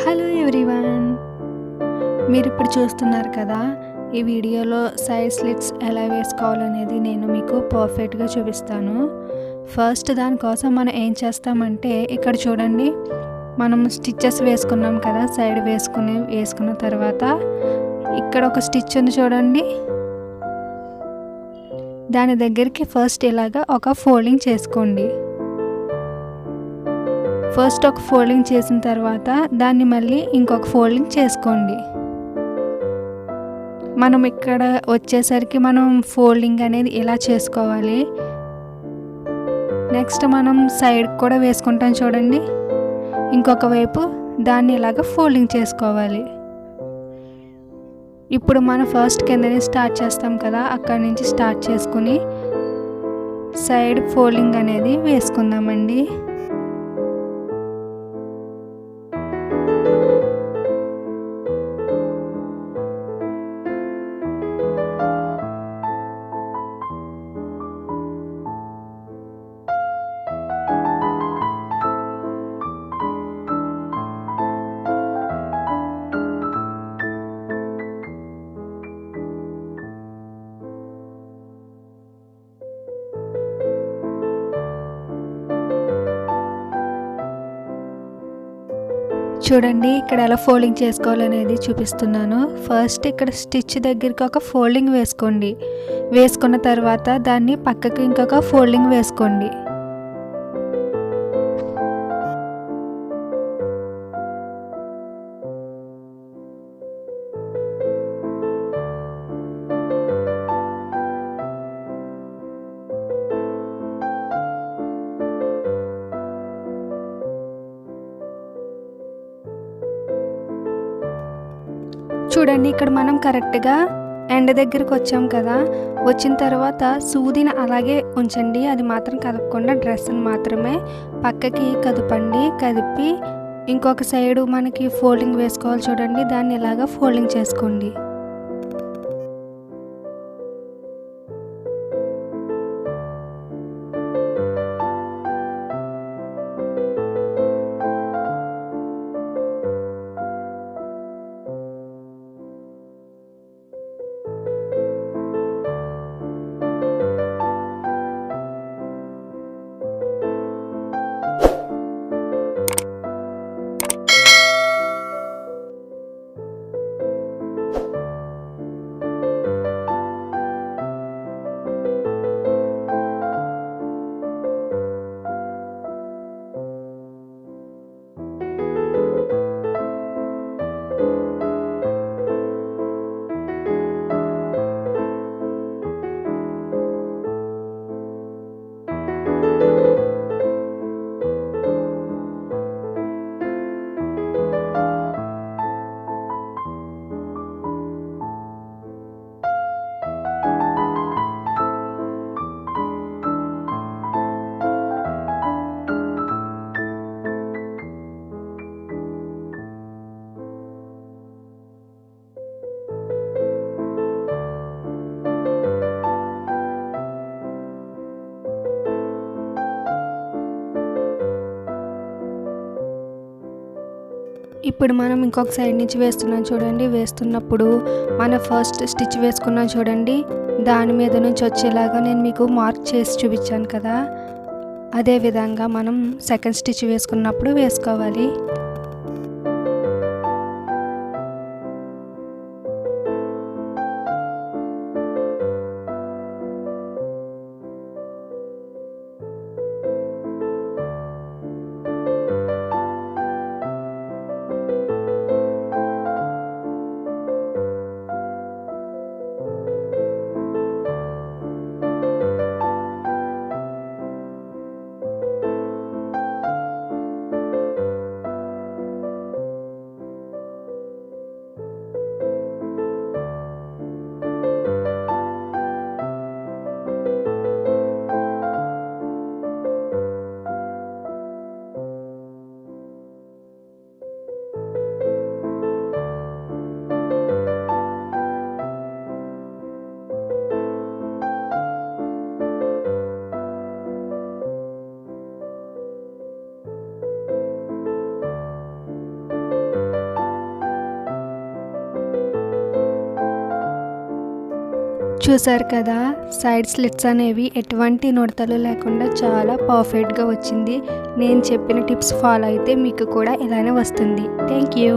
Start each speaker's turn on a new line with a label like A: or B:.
A: Hello everyone, మీరు ఇప్పుడు చూస్తున్నారు కదా, ఈ వీడియోలో సైడ్ స్లిట్స్ ఎలా వేసుకోవాలనేది నేను మీకు పర్ఫెక్ట్గా చూపిస్తాను. ఫస్ట్ దానికోసం మనం ఏం చేస్తామంటే, ఇక్కడ చూడండి, మనం స్టిచ్చెస్ వేసుకున్నాం కదా, సైడ్ వేసుకున్న తర్వాత ఇక్కడ ఒక స్టిచ్ ఉంది చూడండి, దాని దగ్గరికి ఫస్ట్ ఇలాగా ఒక ఫోల్డింగ్ చేసుకోండి. ఫస్ట్ ఒక ఫోల్డింగ్ చేసిన తర్వాత దాన్ని మళ్ళీ ఇంకొక ఫోల్డింగ్ చేసుకోండి. మనం ఇక్కడ వచ్చేసరికి మనం ఫోల్డింగ్ అనేది ఇలా చేసుకోవాలి. నెక్స్ట్ మనం సైడ్ కూడా వేసుకుంటాం చూడండి, ఇంకొక వైపు దాన్ని ఇలాగ ఫోల్డింగ్ చేసుకోవాలి. ఇప్పుడు మనం ఫస్ట్ కిందని స్టార్ట్ చేస్తాం కదా, అక్కడి నుంచి స్టార్ట్ చేసుకుని సైడ్ ఫోల్డింగ్ అనేది వేసుకుందామండి. చూడండి, ఇక్కడ ఎలా ఫోల్డింగ్ చేసుకోవాలనేది చూపిస్తున్నాను. ఫస్ట్ ఇక్కడ స్టిచ్ దగ్గరికి ఒక ఫోల్డింగ్ వేసుకోండి. వేసుకున్న తర్వాత దాన్ని పక్కకి ఇంకొక ఫోల్డింగ్ వేసుకోండి. చూడండి, ఇక్కడ మనం కరెక్ట్గా ఎండ్ దగ్గరికి వచ్చాం కదా, వచ్చిన తర్వాత సూదిని అలాగే ఉంచండి, అది మాత్రం కదపకుండా డ్రెస్ని మాత్రమే పక్కకి కదపండి. కదిపి ఇంకొక సైడు మనకి ఫోల్డింగ్ వేసుకోవాలి చూడండి, దాన్ని ఇలాగా ఫోల్డింగ్ చేసుకోండి. ఇప్పుడు మనం ఇంకొక సైడ్ నుంచి వేస్తున్నాం చూడండి. వేస్తున్నప్పుడు మన ఫస్ట్ స్టిచ్ వేసుకున్నాం చూడండి, దాని మీద నుంచి వచ్చేలాగా నేను మీకు మార్క్ చేసి చూపించాను కదా, అదే విధంగా మనం సెకండ్ స్టిచ్ వేసుకున్నప్పుడు వేసుకోవాలి. చూసారు కదా, సైడ్ స్లిట్స్ అనేవి ఎటువంటి నుడతలు లేకుండా చాలా పర్ఫెక్ట్గా వచ్చింది. నేను చెప్పిన టిప్స్ ఫాలో అయితే మీకు కూడా ఇలానే వస్తుంది. Thank you.